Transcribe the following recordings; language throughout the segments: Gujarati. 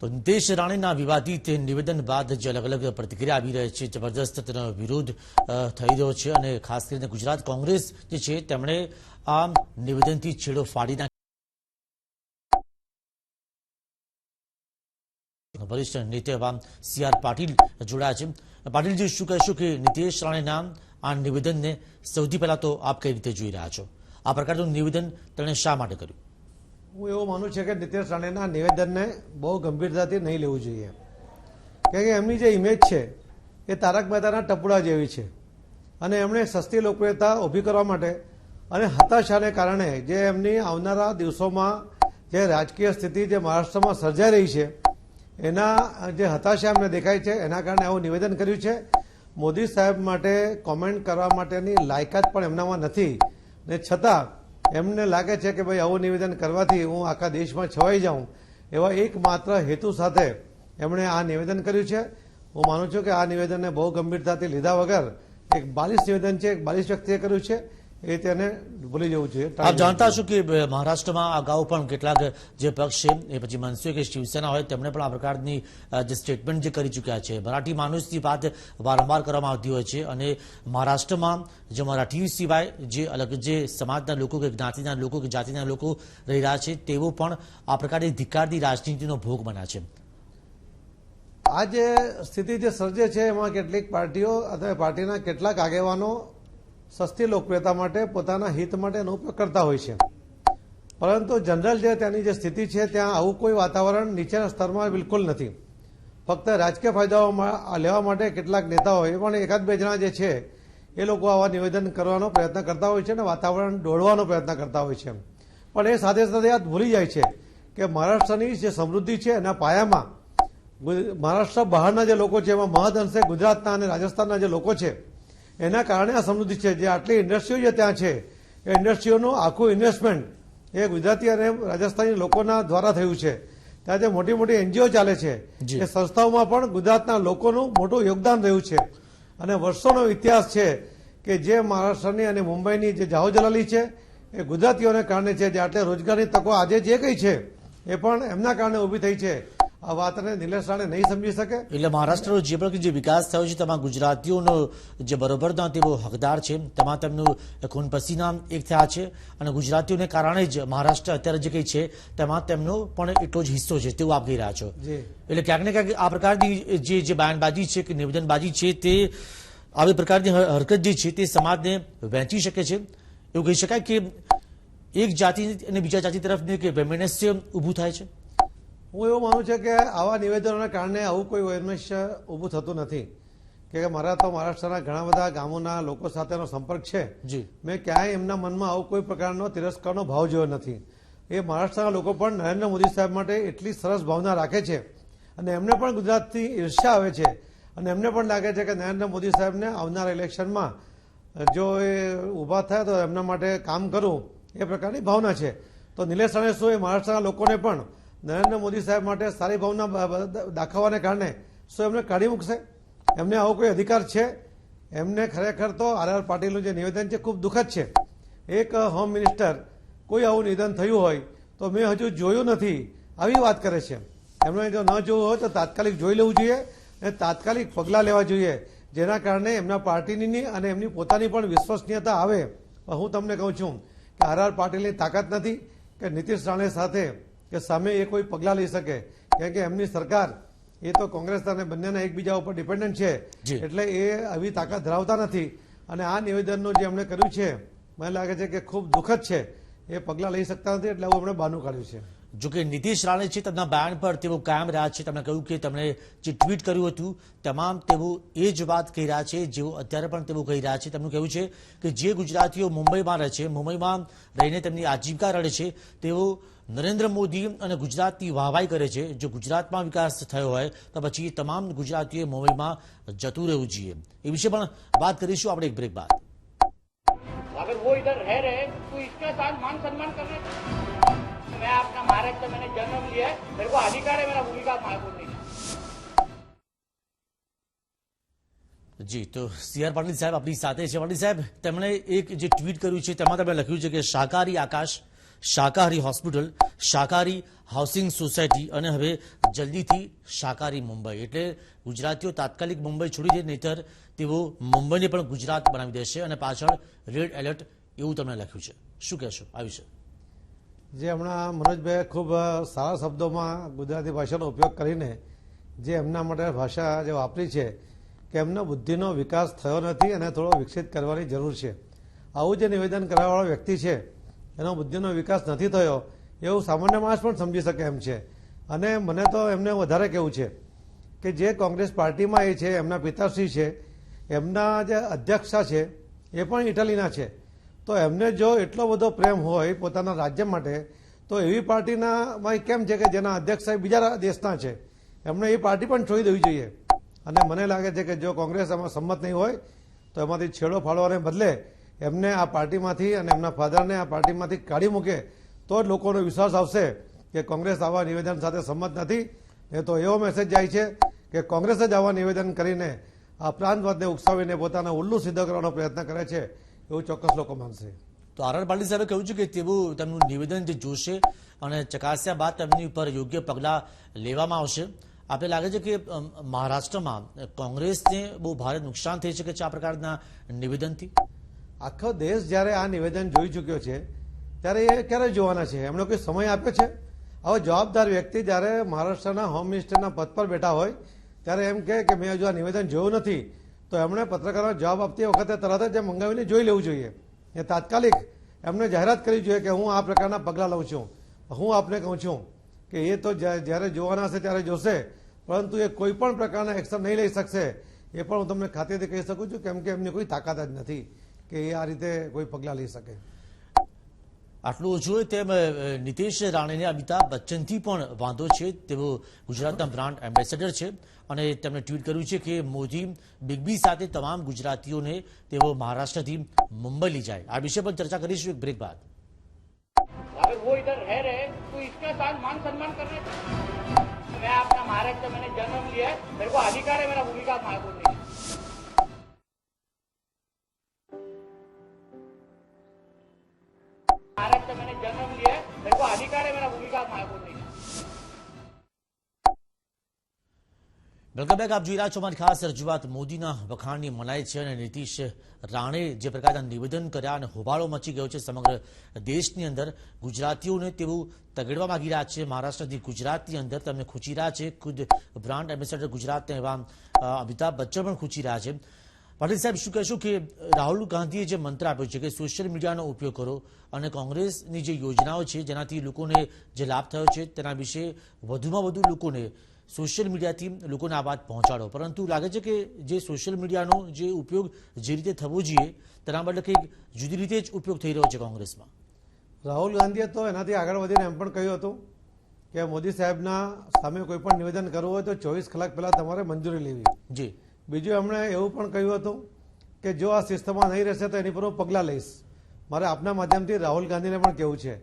તો નીતેશ રાણેના વિવાદિત નિવેદન બાદ જે અલગ અલગ પ્રતિક્રિયા આવી રહી છે, જબરદસ્ત તેનો વિરોધ થઈ રહ્યો છે અને ખાસ કરીને ગુજરાત કોંગ્રેસ જે છે તેમણે આ નિવેદનથી છેડો ફાડી નાખ્યો। વરિષ્ઠ નેતા CR પાટીલ જોડાયા છે। પાટીલજી, શું કહેશો કે નીતેશ રાણેના આ નિવેદનને સૌથી પહેલા તો આપ કઈ રીતે જોઈ રહ્યા છો? આ પ્રકારનું નિવેદન તેણે શા માટે કર્યું? હું એવું માનું છું કે નીતેશ રાણેના નિવેદનને બહુ ગંભીરતાથી નહીં લેવું જોઈએ, કારણ કે એમની જે ઇમેજ છે એ તારક મહેતાના ટપુડા જેવી છે અને એમણે સસ્તી લોકપ્રિયતા ઊભી કરવા માટે અને હતાશાને કારણે જે એમની આવનારા દિવસોમાં જે રાજકીય સ્થિતિ જે મહારાષ્ટ્રમાં સર્જાઈ રહી છે એના જે હતાશા એમને દેખાય છે એના કારણે આવું નિવેદન કર્યું છે। મોદી સાહેબ માટે કોમેન્ટ કરવા માટેની લાયકાત પણ એમનામાં નથી ને છતાં એમને લાગે છે કે ભાઈ આવું નિવેદન કરવાથી હું આખા દેશમાં છવાઈ જાઉં એવા એકમાત્ર હેતુ સાથે એમણે આ નિવેદન કર્યું છે। હું માનું છું કે આ નિવેદનને બહુ ગંભીરતાથી લીધા વગર એક બાલિશ નિવેદન છે, એક બાલિશ વ્યક્તિએ કર્યું છે, એ તેને ભૂલી જવું જોઈએ। આપ જાણતા છો કે મહારાષ્ટ્રમાં અગાઉ પણ કેટલાક જે પક્ષ છે એ પછી મનસે કે શિવસેના હોય તેમણે પણ આ પ્રકારની જે સ્ટેટમેન્ટ જે કરી ચૂક્યા છે। મરાઠી માણસની વાત વારંવાર કરવામાં આવતી હોય છે અને મહારાષ્ટ્રમાં જે મરાઠી સિવાય જે અલગ જે સમાજના લોકો કે જ્ઞાતિના લોકો કે જાતિના લોકો રહી રહ્યા છે તેઓ પણ આ પ્રકારની ધિક્કારની રાજનીતિનો ભોગ બન્યા છે। આ જે સ્થિતિ જે સર્જે છે એમાં કેટલીક પાર્ટીઓ અથવા પાર્ટીના કેટલાક આગેવાનો સસ્તી લોકપ્રિયતા માટે પોતાના હિત માટે એનો ઉપયોગ કરતા હોય છે, પરંતુ જનરલ જે ત્યાંની જે સ્થિતિ છે ત્યાં આવું કોઈ વાતાવરણ નીચેના સ્તરમાં બિલકુલ નથી। ફક્ત રાજકીય ફાયદાઓ લેવા માટે કેટલાક નેતાઓ એ પણ એકાદ બે જણા જે છે એ લોકો આવા નિવેદન કરવાનો પ્રયત્ન કરતા હોય છે અને વાતાવરણ દોડવાનો પ્રયત્ન કરતા હોય છે, પણ એ સાથે સાથે આ ભૂલી જાય છે કે મહારાષ્ટ્રની જે સમૃદ્ધિ છે એના પાયામાં મહારાષ્ટ્ર બહારના જે લોકો છે એમાં મહદ અંશે ગુજરાતના અને રાજસ્થાનના જે લોકો છે એના કારણે આ સમૃદ્ધિ છે। જે આટલી ઇન્ડસ્ટ્રીઓ જે ત્યાં છે એ ઇન્ડસ્ટ્રીઓનું આખું ઇન્વેસ્ટમેન્ટ એ ગુજરાતી અને રાજસ્થાની લોકોના દ્વારા થયું છે। ત્યાં જે મોટી મોટી NGO ચાલે છે એ સંસ્થાઓમાં પણ ગુજરાતના લોકોનું મોટું યોગદાન રહ્યું છે અને વર્ષોનો ઇતિહાસ છે કે જે મહારાષ્ટ્રની અને મુંબઈની જે જાહોજલાલી છે એ ગુજરાતીઓને કારણે છે। જે આટલે રોજગારની તકો આજે જે કંઈ છે એ પણ એમના કારણે ઊભી થઈ છે। આ વાતને નિલેશ રાણે નહીં સમજી શકે। એટલે મહારાષ્ટ્રનો જે પણ જે વિકાસ થયો છે તેમાં ગુજરાતીઓનો જે બરોબરના તેઓ હકદાર છે, તેમાં તેમનું ખૂન પસીના એક થયા છે અને ગુજરાતીઓને કારણે જ મહારાષ્ટ્ર અત્યારે જે કંઈ છે તેમાં તેમનો પણ એટલો જ હિસ્સો છે તેવું આપ કહી રહ્યા છો। એટલે ક્યાંક ને ક્યાંક આ પ્રકારની જે બયાનબાજી છે કે નિવેદનબાજી છે તે આવી પ્રકારની હરકત જે છે તે સમાજને વહેંચી શકે છે। એવું કહી શકાય કે એક જાતિ અને બીજા જાતિ તરફ કે વૈમનસ્ય ઊભું થાય છે। હું એવું માનું છું કે આવા નિવેદનોના કારણે આવું કોઈ વૈમનસ્ય ઊભું થતું નથી, કે મારા તો મહારાષ્ટ્રના ઘણા બધા ગામોના લોકો સાથેનો સંપર્ક છે। મેં ક્યાંય એમના મનમાં આવો કોઈ પ્રકારનો તિરસ્કારનો ભાવ જોયો નથી। એ મહારાષ્ટ્રના લોકો પણ નરેન્દ્ર મોદી સાહેબ માટે એટલી સરસ ભાવના રાખે છે અને એમને પણ ગુજરાતથી ઈર્ષ્યા આવે છે અને એમને પણ લાગે છે કે નરેન્દ્ર મોદી સાહેબને આવનારા ઇલેક્શનમાં જો એ ઊભા થાય તો એમના માટે કામ કરું, એ પ્રકારની ભાવના છે। તો નિલેશ રાણે શું એ મહારાષ્ટ્રના લોકોને પણ નરેન્દ્ર મોદી સાહેબ માટે સારી ભાવના દાખવવાને કારણે શું એમને કાઢી મૂકશે? એમને આવો કોઈ અધિકાર છે? એમને ખરેખર તો RR પાટીલનું જે નિવેદન છે ખૂબ દુઃખદ છે। એક હોમ મિનિસ્ટર કોઈ આવું નિવેદન થયું હોય તો મેં હજુ જોયું નથી આવી વાત કરે છે। એમણે જો ન જોયું હોય તો તાત્કાલિક જોઈ લેવું જોઈએ અને તાત્કાલિક પગલાં લેવા જોઈએ, જેના કારણે એમના પાર્ટીની અને એમની પોતાની પણ વિશ્વસનીયતા આવે। હું તમને કહું છું કે RR પાટીલની તાકાત નથી કે નીતિશ રાણે સાથે કે સામે એ કોઈ પગલાં લઈ શકે, કારણ કે એમની સરકાર એ તો કોંગ્રેસ અને બંનેના એકબીજા ઉપર ડિપેન્ડન્ટ છે, એટલે એ આવી તાકાત ધરાવતા નથી અને આ નિવેદનનું જે એમણે કર્યું છે મને લાગે છે કે ખૂબ દુઃખદ છે। એ પગલાં લઈ શકતા નથી એટલે આવું એમણે બહાનું કાઢ્યું છે। જોકે નીતિશ રાણે છે તેમના બયાન પર તેઓ કાયમ રહ્યા છે। તેમણે કહ્યું કે તેમણે જે ટ્વીટ કર્યું હતું તમામ તેઓ એ જ વાત કહી રહ્યા છે જેઓ અત્યારે પણ તેઓ કહી રહ્યા છે। તેમનું કહેવું છે કે જે ગુજરાતીઓ મુંબઈમાં રહે છે, મુંબઈમાં રહીને તેમની આજીવિકા રડે છે, તેઓ નરેન્દ્ર મોદી અને ગુજરાતની વાહવાઈ કરે છે। જો ગુજરાતમાં વિકાસ થયો હોય તો પછી તમામ ગુજરાતીઓએ મુંબઈમાં જતું રહેવું જોઈએ। એ વિશે પણ વાત કરીશું આપણે એક બ્રેક બાદ। अगर वो इधर रह रहे तो इसके साथ मान सम्मान करने मैं अपना महाराष्ट्र मैंने जन्म लिया है, मेरे को अधिकार है मेरा भूमिका बोलने का। જી, તો CR પાટીલ સાહેબ આપણી સાથે છે। પાટીલ સાહેબ, તેમણે એક જે ટ્વીટ કર્યું છે તેમાં તેમણે લખ્યું છે કે શાકાહારી આકાશ શાકાહારી હોસ્પિટલ, શાકાહારી હાઉસિંગ સોસાયટી અને હવે જલ્દીથી શાકાહારી મુંબઈ. એટલે ગુજરાતીઓ તાત્કાલિક મુંબઈ છોડી દે, નહીતર તેઓ મુંબઈને પણ ગુજરાત બનાવી દેશે અને પાછળ રેડ એલર્ટ એવું તમને લખ્યું છે. શું કહેશો આ વિશે? જે હમણાં મનોજભાઈએ ખૂબ સારા શબ્દોમાં ગુજરાતી ભાષાનો ઉપયોગ કરીને જે એમના માટે ભાષા જે વાપરી છે કે એમનો બુદ્ધિનો વિકાસ થયો નથી અને થોડો વિકસિત કરવાની જરૂર છે. આવું જે નિવેદન કરવાવાળો વ્યક્તિ છે એનો બુદ્ધિનો વિકાસ નથી થયો એવું સામાન્ય માણસ પણ સમજી શકે એમ છે. અને મને તો એમને વધારે કહેવું છે કે જે કોંગ્રેસ પાર્ટીમાં એ છે, એમના પિતાશ્રી છે, એમના જે અધ્યક્ષા છે એ પણ ઇટાલીના છે. તો એમને જો એટલો બધો પ્રેમ હોય પોતાના રાજ્ય માટે તો એવી પાર્ટીનામાં કેમ છે કે જેના અધ્યક્ષ સાહેબ બીજા દેશના છે, એમણે એ પાર્ટી પણ છોડી દેવી જોઈએ. અને મને લાગે છે કે જો કોંગ્રેસ એમાં સંમત નહીં હોય તો એમાંથી છેડો ફાળવાને બદલે એમને આ પાર્ટીમાંથી અને એમના ફાધરને આ પાર્ટીમાંથી કાઢી મૂકે તો જ લોકોનો વિશ્વાસ આવશે કે કોંગ્રેસ આવા નિવેદન સાથે સંમત નથી. એ તો એવો મેસેજ જાય છે કે કોંગ્રેસ જ આવા નિવેદન કરીને આ પ્રાંતવાદને ઉકસાવીને પોતાના ઉલ્લુ સિદ્ધ કરવાનો પ્રયત્ન કરે છે એવું ચોક્કસ લોકો માનશે. તો આર આર પાટીલ સાહેબે કહ્યું છે કે તેવું તેમનું નિવેદન જે જોશે અને ચકાસ્યા બાદ તેમની ઉપર યોગ્ય પગલાં લેવામાં આવશે. આપણે લાગે છે કે મહારાષ્ટ્રમાં કોંગ્રેસને બહુ ભારે નુકસાન થઈ શકે છે આ પ્રકારના નિવેદનથી. આખો દેશ જ્યારે આ નિવેદન જોઈ ચૂક્યો છે ત્યારે એ ક્યારે જોવાના છે? એમણે કોઈ સમય આપ્યો છે? હવે જવાબદાર વ્યક્તિ જ્યારે મહારાષ્ટ્રના હોમ મિનિસ્ટરના પદ પર બેઠા હોય ત્યારે એમ કહે કે મેં હજુ આ નિવેદન જોયું નથી, તો એમણે પત્રકારોને જવાબ આપતી વખતે તરત જ મંગાવીને જોઈ લેવું જોઈએ. એ તાત્કાલિક એમને જાહેરાત કરવી જોઈએ કે હું આ પ્રકારના પગલાં લઉં છું. હું આપને કહું છું કે એ તો જ્યારે જોવાના હશે ત્યારે જોશે, પરંતુ એ કોઈ પણ પ્રકારના એક્શન નહીં લઈ શકશે. એ પણ હું તમને ખાતરીથી કહી શકું છું, કેમ કે એમની કોઈ તાકાત જ નથી કે એ આ રીતે કોઈ પગલાં લઈ શકે. આટલું ઓછું હોય તેમ નીતિશ રાણેને અમિતાભ બચ્ચનથી પણ વાંધો છે. તેઓ ગુજરાતના બ્રાન્ડ એમ્બેસેડર છે અને તેમણે ટ્વીટ કર્યું છે કે મોદી બિગ બી સાથે તમામ ગુજરાતીઓને તેઓ મહારાષ્ટ્રથી મુંબઈ લઈ જાય. આ વિષય પર ચર્ચા કરીશું એક બ્રેક બાદ. अगर वो इधर रह रहे तो इसका साथ मान सम्मान करने. मैं अपना महाराष्ट्र मैंने जन्म लिया है, मेरे को अधिकार है मेरा भूमिका बोलने की. महाराष्ट्र मैंने जन्म लिया है, मेरे को अधिकार है मेरा भूमिका बोलने की. Welcome back. આપ જોઈ રહ્યા છો અમારી ખાસ રજૂઆત. મોદીના વખાણની મનાય છે અને નીતિશ રાણે જે પ્રકારના નિવેદન કર્યા અને હોબાળો મચી ગયો છે સમગ્ર દેશની અંદર. ગુજરાતીઓને તેવું તગડવા માંગી રહ્યા છે. મહારાષ્ટ્રથી ગુજરાતની અંદર તેમને ખૂંચી રહ્યા છે. ખુદ બ્રાન્ડ એમ્બેસેડર ગુજરાતના એવા અમિતાભ બચ્ચન પણ ખૂંચી રહ્યા છે. પાટીલ સાહેબ, શું કહેશો કે રાહુલ ગાંધીએ જે મંત્ર આપ્યો છે કે સોશિયલ મીડિયાનો ઉપયોગ કરો અને કોંગ્રેસની જે યોજનાઓ છે જેનાથી લોકોને જે લાભ થયો છે તેના વિશે વધુમાં વધુ લોકોને સોશિયલ મીડિયાથી લોકોને આ વાત પહોંચાડો, પરંતુ લાગે છે કે જે સોશિયલ મીડિયાનો જે ઉપયોગ જે રીતે થવો જોઈએ તેના બદલે કંઈક જુદી રીતે જ ઉપયોગ થઈ રહ્યો છે કોંગ્રેસમાં. રાહુલ ગાંધીએ તો એનાથી આગળ વધીને એમ પણ કહ્યું હતું કે મોદી સાહેબના સામે કોઈ પણ નિવેદન કરવું હોય તો 24 કલાક પહેલા તમારે મંજૂરી લેવી. જી. બીજું એમણે એવું પણ કહ્યું હતું કે જો આ શિસ્તમાં નહીં રહેશે તો એની પર હું પગલાં લઈશ. મારે આપના માધ્યમથી રાહુલ ગાંધીને પણ કહેવું છે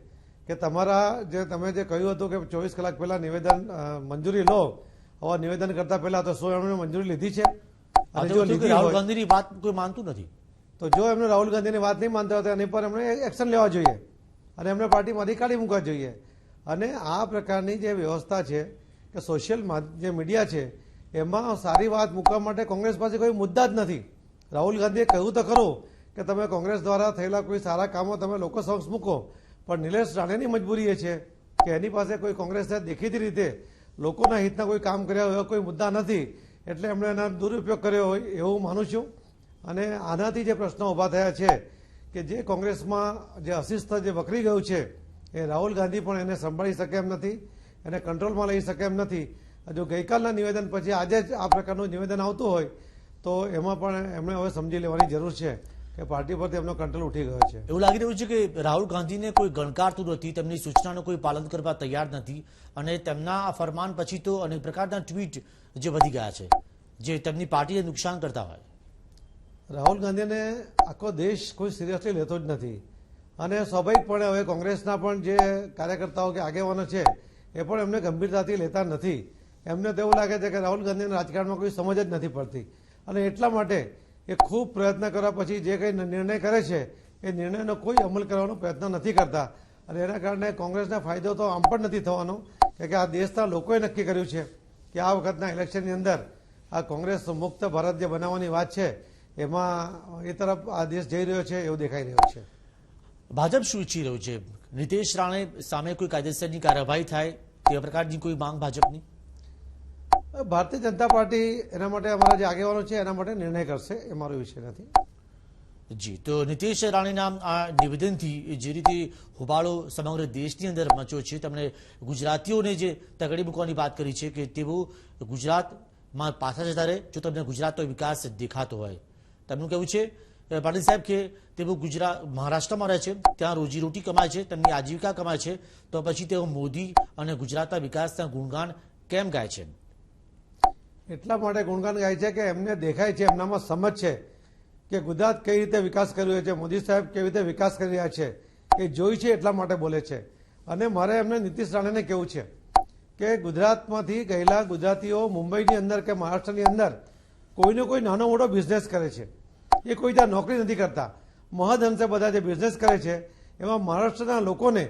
કે તમારા તમે જે કહ્યું હતું કે 24 કલાક પહેલા નિવેદન મંજૂરી લો, આવા નિવેદન કરતા પહેલા તો શું એમણે મંજૂરી લીધી છે? અને જો લીધી રાહુલ હોય ગાંધીની વાત કોઈ માનતું નથી, તો જો એમને રાહુલ ગાંધીની વાત નહીં માનતા હોય તો એની પર એમણે એક્શન લેવા જોઈએ અને એમને પાર્ટીમાંથી કાઢી મૂકવા જોઈએ. અને આ પ્રકારની જે વ્યવસ્થા છે કે સોશિયલ જે મીડિયા છે એમાં સારી વાત મૂકવા માટે કોંગ્રેસ પાસે કોઈ મુદ્દા જ નથી. રાહુલ ગાંધીએ કહ્યું તો ખરું કે તમે કોંગ્રેસ દ્વારા થયેલા કોઈ સારા કામો તમે લોકો સમક્ષ મૂકો, પણ નિલેશ રાણેની મજબૂરી એ છે કે એની પાસે કોઈ કોંગ્રેસે દેખીતી રીતે લોકોના હિતના કોઈ કામ કર્યા હોય કોઈ મુદ્દા નથી, એટલે એમણે એના દુરુપયોગ કર્યો હોય એવું માનું છું. અને આનાથી જે પ્રશ્નો ઊભા થયા છે કે જે કોંગ્રેસમાં જે અશિસ્ત જે વકરી ગયું છે એ રાહુલ ગાંધી પણ એને સંભાળી શકે એમ નથી, એને કંટ્રોલમાં લઈ શકે એમ નથી. જો ગઈકાલના નિવેદન પછી આજે જ આ પ્રકારનું નિવેદન આવતું હોય તો એમાં પણ એમણે હવે સમજી લેવાની જરૂર છે કે પાર્ટી પરથી એમનો કંટ્રોલ ઉઠી ગયો છે. એવું લાગી રહ્યું છે કે રાહુલ ગાંધીને કોઈ ગણકારતું નથી, તેમની સૂચનાનું કોઈ પાલન કરવા તૈયાર નથી અને તેમના આ ફરમાન પછી તો અનેક પ્રકારના ટ્વીટ જે વધી ગયા છે જે તેમની પાર્ટીને નુકસાન કરતા હોય. રાહુલ ગાંધીને આખો દેશ કોઈ સિરિયસલી લેતો જ નથી અને સ્વાભાવિકપણે હવે કોંગ્રેસના પણ જે કાર્યકર્તાઓ કે આગેવાનો છે એ પણ એમને ગંભીરતાથી લેતા નથી. એમને તો એવું લાગે છે કે રાહુલ ગાંધીને રાજકારણમાં કોઈ સમજ જ નથી પડતી અને એટલા માટે એ ખૂબ પ્રયત્ન કર્યા પછી જે કંઈ નિર્ણય કરે છે એ નિર્ણયનો કોઈ અમલ કરવાનો પ્રયત્ન નથી કરતા અને એના કારણે કોંગ્રેસને ફાયદો તો આમ પણ નથી થવાનો કે આ દેશના લોકોએ નક્કી કર્યું છે કે આ વખતના ઇલેક્શનની અંદર આ કોંગ્રેસ મુક્ત ભારત જે બનાવવાની વાત છે એમાં એ તરફ આ દેશ જઈ રહ્યો છે એવું દેખાઈ રહ્યું છે. ભાજપ શું ઈચ્છી રહ્યું છે? નીતિશ રાણે સામે કોઈ કાયદેસરની કાર્યવાહી થાય તે પ્રકારની કોઈ માંગ ભાજપની? ભારતીય જનતા પાર્ટી એના માટે અમારા જે આગેવાનો છે એના માટે નિર્ણય કરશે, એ મારો વિષય નથી. જી, તો નીતિશ રાણીના આ નિવેદનથી જે રીતે હોબાળો સમગ્ર દેશની અંદર મચ્યો છે, તેમણે ગુજરાતીઓને જે તગડી મૂકવાની વાત કરી છે કે તેઓ ગુજરાતમાં પાછા જતા રહે જો તમને ગુજરાતનો વિકાસ દેખાતો હોય. તેમનું કહેવું છે પાટીલ સાહેબ કે તેઓ મહારાષ્ટ્રમાં રહે છે, ત્યાં રોજીરોટી કમાય છે, તેમની આજીવિકા કમાય છે, તો પછી તેઓ મોદી અને ગુજરાતના વિકાસના ગુણગાન કેમ ગાય છે? એટલા માટે ગુણગાન ગાય છે કે એમને દેખાય છે, એમનામાં સમજ છે કે ગુજરાત કઈ રીતે વિકાસ કરી રહ્યો છે, મોદી સાહેબ કેવી રીતે વિકાસ કરી રહ્યા છે એ જોઈ છે, એટલા માટે બોલે છે. અને મારે એમને નીતિશ રાણેને કહેવું છે કે ગુજરાતમાંથી ગયેલા ગુજરાતીઓ મુંબઈની અંદર કે મહારાષ્ટ્રની અંદર કોઈને કોઈ નાનો મોટો બિઝનેસ કરે છે, એ કોઈ ત્યાં નોકરી નથી કરતા. મહદઅંશે બધા જે બિઝનેસ કરે છે એમાં મહારાષ્ટ્રના લોકોને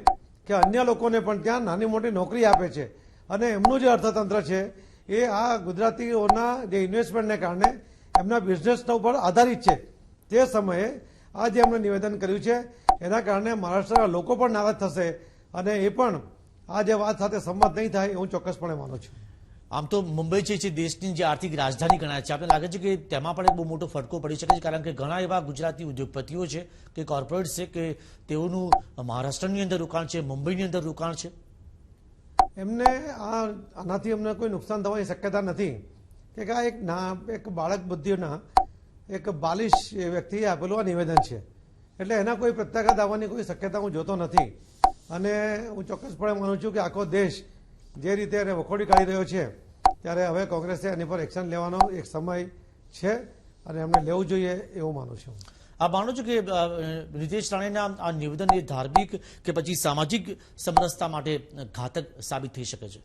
કે અન્ય લોકોને પણ ત્યાં નાની મોટી નોકરી આપે છે. અને એમનું જે અર્થતંત્ર છે એ આ ગુજરાતીઓના જે ઇન્વેસ્ટમેન્ટને કારણે એમના બિઝનેસના ઉપર આધારિત છે. તે સમયે આ જે એમણે નિવેદન કર્યું છે એના કારણે મહારાષ્ટ્રના લોકો પણ નારાજ થશે અને એ પણ આ જે વાત સાથે સંમત નહીં થાય હું ચોક્કસપણે માનું છું. આમ તો મુંબઈ છે દેશની જે આર્થિક રાજધાની ગણાય છે, આપણે લાગે છે કે તેમાં પણ એક બહુ મોટો ફટકો પડી શકે છે, કારણ કે ઘણા એવા ગુજરાતી ઉદ્યોગપતિઓ છે કે કોર્પોરેટ છે કે તેઓનું મહારાષ્ટ્રની અંદર રોકાણ છે, મુંબઈની અંદર રોકાણ છે. એમને આનાથી અમને કોઈ નુકસાન થવાની શક્યતા નથી કે આ એક બાળક બુદ્ધિના એક બાલિશ વ્યક્તિએ આપેલું આ નિવેદન છે, એટલે એના કોઈ પ્રત્યાઘાત આવવાની કોઈ શક્યતા હું જોતો નથી. અને હું ચોક્કસપણે માનું છું કે આખો દેશ જે રીતે એને વખોડી કાઢી રહ્યો છે ત્યારે હવે કોંગ્રેસે એની પર એક્શન લેવાનો એક સમય છે અને એમને લેવું જોઈએ એવું માનું છું. આપ માનો છો કે નીતિશ રાણેના આ નિવેદન એ ધાર્મિક કે પછી સામાજિક સમરસતા માટે ઘાતક સાબિત થઈ શકે છે?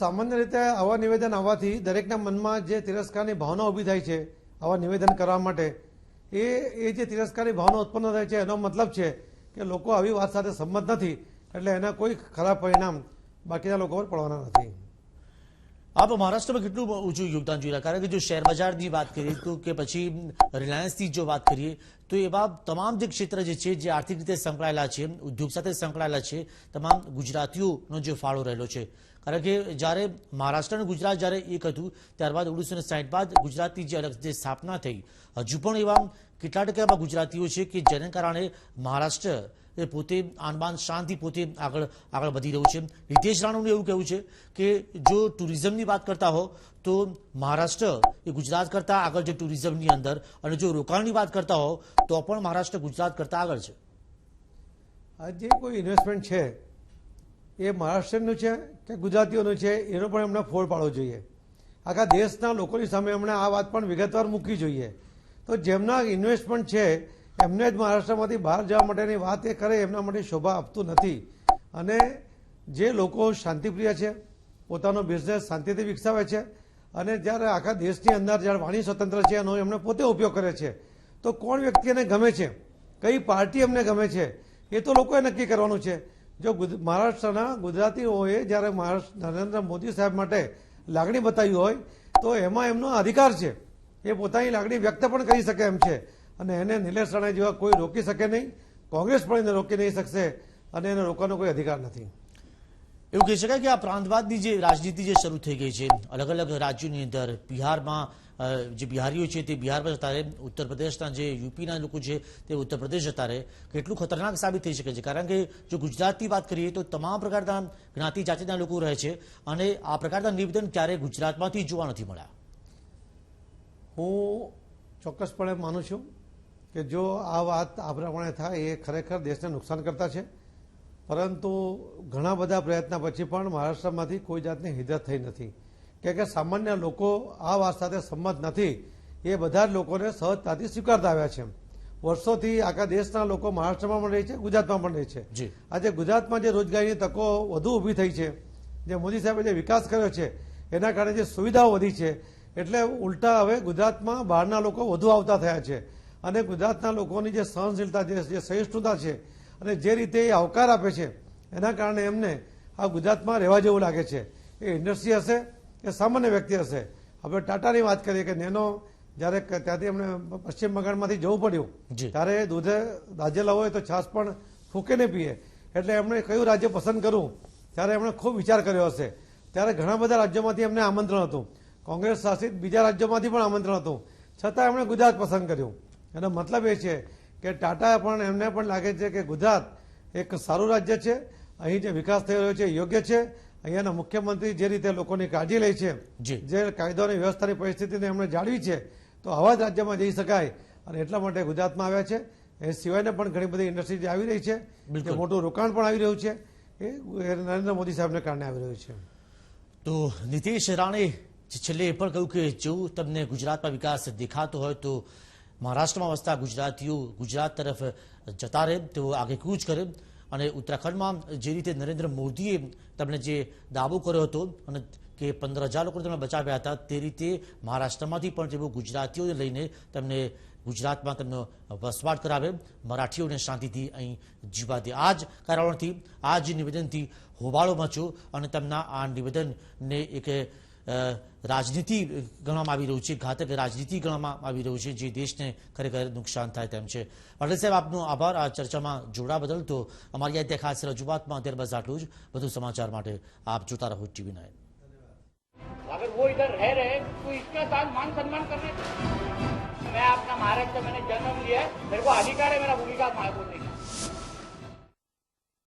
સામાન્ય રીતે આવા નિવેદન આવવાથી દરેકના મનમાં જે તિરસ્કારની ભાવના ઊભી થાય છે આવા નિવેદન કરવા માટે, એ જે તિરસ્કારની ભાવના ઉત્પન્ન થાય છે એનો મતલબ છે કે લોકો આવી વાત સાથે સંમત નથી, એટલે એના કોઈ ખરાબ પરિણામ બાકીના લોકો પર પડવાના નથી. આપ મહારાષ્ટ્રમાં કેટલું ઊંચું યોગદાન જોઈ રહ્યા? કારણ કે જો શેર બજારની વાત કરીએ તો કે પછી રિલાયન્સની જો વાત કરીએ તો એવા તમામ જે ક્ષેત્ર જે છે જે આર્થિક રીતે સંકળાયેલા છે, ઉદ્યોગ સાથે સંકળાયેલા છે, તમામ ગુજરાતીઓનો જે ફાળો રહેલો છે. કારણ કે જ્યારે મહારાષ્ટ્ર અને ગુજરાત જ્યારે એક હતું ત્યારબાદ 1960 બાદ ગુજરાતની જે સ્થાપના થઈ, હજુ પણ એવા કેટલા ટકા એવા ગુજરાતીઓ છે કે જેને કારણે મહારાષ્ટ્ર એ પોતે આનબાન શાંતિ પોતે આગળ વધી રહ્યું છે. નીતિશ રાણેનું એવું કહેવું છે કે જો ટુરિઝમની વાત કરતા હો તો મહારાષ્ટ્ર એ ગુજરાત કરતા આગળ છે ટુરિઝમની અંદર, અને જો રોકાણની વાત કરતા હો તો પણ મહારાષ્ટ્ર ગુજરાત કરતા આગળ છે. આ જે કોઈ ઇન્વેસ્ટમેન્ટ છે એ મહારાષ્ટ્રનું છે કે ગુજરાતીઓનું છે એનો પણ એમને ફોડ પાડવો જોઈએ. આખા દેશના લોકોની સામે એમણે આ વાત પણ વિગતવાર મૂકવી જોઈએ. તો જેમના ઇન્વેસ્ટમેન્ટ છે એમને જ મહારાષ્ટ્રમાંથી બહાર જવા માટેની વાત એ કરે એમના માટે શોભા આપતું નથી. અને જે લોકો શાંતિપ્રિય છે, પોતાનો બિઝનેસ શાંતિથી વિકસાવે છે અને જ્યારે આખા દેશની અંદર જ્યારે વાણી સ્વતંત્ર છે એનો એમણે પોતે ઉપયોગ કરે છે, તો કોણ વ્યક્તિ એને ગમે છે, કઈ પાર્ટી એમને ગમે છે એ તો લોકોએ નક્કી કરવાનું છે. જો મહારાષ્ટ્રના ગુજરાતીઓએ જ્યારે નરેન્દ્ર મોદી સાહેબ માટે લાગણી બતાવી હોય તો એમાં એમનો અધિકાર છે, એ પોતાની લાગણી વ્યક્ત પણ કરી શકે એમ છે. અને એને નિલેશ રાણે જેવા કોઈ રોકી શકે નહીં, કોંગ્રેસ પણ એને રોકી નહીં શકશે અને એને રોકવાનો કોઈ અધિકાર નથી. એવું કહી શકાય કે આ પ્રાંતવાદની જે રાજનીતિ જે શરૂ થઈ ગઈ છે અલગ અલગ રાજ્યોની અંદર, બિહારમાં જે બિહારીઓ છે તે બિહારમાં જતા રહે, ઉત્તર પ્રદેશના જે યુપીના લોકો છે તે ઉત્તર પ્રદેશ જતા રહે, કેટલું ખતરનાક સાબિત થઈ શકે છે? કારણ કે જો ગુજરાતની વાત કરીએ તો તમામ પ્રકારના જ્ઞાતિ જાતિના લોકો રહે છે અને આ પ્રકારના નિવેદન ક્યારેય ગુજરાતમાંથી જોવા નથી મળ્યા. હું ચોક્કસપણે માનું છું કે જો આ વાત આ પ્રમાણે થાય એ ખરેખર દેશને નુકસાન કરતા છે, પરંતુ ઘણા બધા પ્રયત્ન પછી પણ મહારાષ્ટ્રમાંથી કોઈ જાતની હિજરત થઈ નથી. કે સામાન્ય લોકો આ વાત સાથે સંમત નથી એ બધા જ લોકોને સહજતાથી સ્વીકારતા આવ્યા છે. વર્ષોથી આખા દેશના લોકો મહારાષ્ટ્રમાં પણ રહે છે, ગુજરાતમાં પણ રહે છે. આજે ગુજરાતમાં જે રોજગારીની તકો વધુ ઊભી થઈ છે, જે મોદી સાહેબે જે વિકાસ કર્યો છે એના કારણે જે સુવિધાઓ વધી છે, એટલે ઉલટા હવે ગુજરાતમાં બહારના લોકો વધુ આવતા થયા છે. અને ગુજરાતના લોકોની જે સહનશીલતા, જે સહિષ્ણુતા છે અને જે રીતે એ આવકાર આપે છે એના કારણે એમને આ ગુજરાતમાં રહેવા જેવું લાગે છે. એ ઇન્ડસ્ટ્રી હશે કે સામાન્ય વ્યક્તિ હશે. આપણે ટાટાની વાત કરીએ કે નેનો જ્યારે ત્યાંથી એમને પશ્ચિમ બંગાળમાંથી જવું પડ્યું ત્યારે દૂધે દાજેલા હોય તો છાશ પણ ફૂંકીને પીએ. એટલે એમણે કયું રાજ્ય પસંદ કરવું ત્યારે એમણે ખૂબ વિચાર કર્યો હશે. ત્યારે ઘણા બધા રાજ્યોમાંથી એમને આમંત્રણ હતું, કોંગ્રેસ શાસિત બીજા રાજ્યોમાંથી પણ આમંત્રણ હતું, છતાં એમણે ગુજરાત પસંદ કર્યું. એનો મતલબ એ છે કે ટાટા પણ એમને પણ લાગે છે કે ગુજરાત એક સારું રાજ્ય છે, અહીં જે વિકાસ થઈ રહ્યો છે યોગ્ય છે, અહીંયાના મુખ્યમંત્રી જે રીતે લોકોની કાળજી લે છે, જે કાયદો અને વ્યવસ્થાની પરિસ્થિતિને એમણે જાળવી છે, તો આવા જ રાજ્યમાં જઈ શકાય અને એટલા માટે ગુજરાતમાં આવ્યા છે. એ સિવાયને પણ ઘણી બધી ઇન્ડસ્ટ્રી જે આવી રહી છે, જે મોટું રોકાણ પણ આવી રહ્યું છે, એ નરેન્દ્ર મોદી સાહેબને કારણે આવી રહ્યું છે. તો નીતિશ રાણે છેલ્લે એ પણ કહ્યું કે જેવું તમને ગુજરાતમાં વિકાસ દેખાતો હોય તો મહારાષ્ટ્રમાં વસતા ગુજરાતીઓ ગુજરાત તરફ જતા રહે, તેઓ આગે કૂચ કરે. અને ઉત્તરાખંડમાં જે રીતે નરેન્દ્ર મોદીએ તમને જે દાવો કર્યો હતો અને કે 15,000 લોકોને તેમણે બચાવ્યા હતા, તે રીતે મહારાષ્ટ્રમાંથી પણ તેઓ ગુજરાતીઓને લઈને તેમને ગુજરાતમાં તેમનો વસવાટ કરાવે, મરાઠીઓને શાંતિથી અહીં જીવવા દે. આ જ કારણોથી, આ જ નિવેદનથી હોબાળો મચ્યો અને તેમના આ નિવેદનને એક રાજનીતિ ગણવામાં આવી રહ્યું છે, ઘાતક રાજનીતિ ગણવામાં આવી રહ્યું છે, જે દેશને ખરેખર નુકસાન થાય તેમ છે. પટેલ સાહેબ, આપનો આભાર આ ચર્ચામાં જોડાવા બદલ. તો અમારી આ ખાસ રજૂઆતમાં અત્યારે બસ આટલું જ. વધુ સમાચાર માટે આપ જોતા રહો TV9. अगर वो इधर रह रहे तो इसका साथ मान सम्मान करने. मैं अपना महाराष्ट्र मैंने जन्म लिया है, मेरे को अधिकार है मेरा भूमिका बोलने का.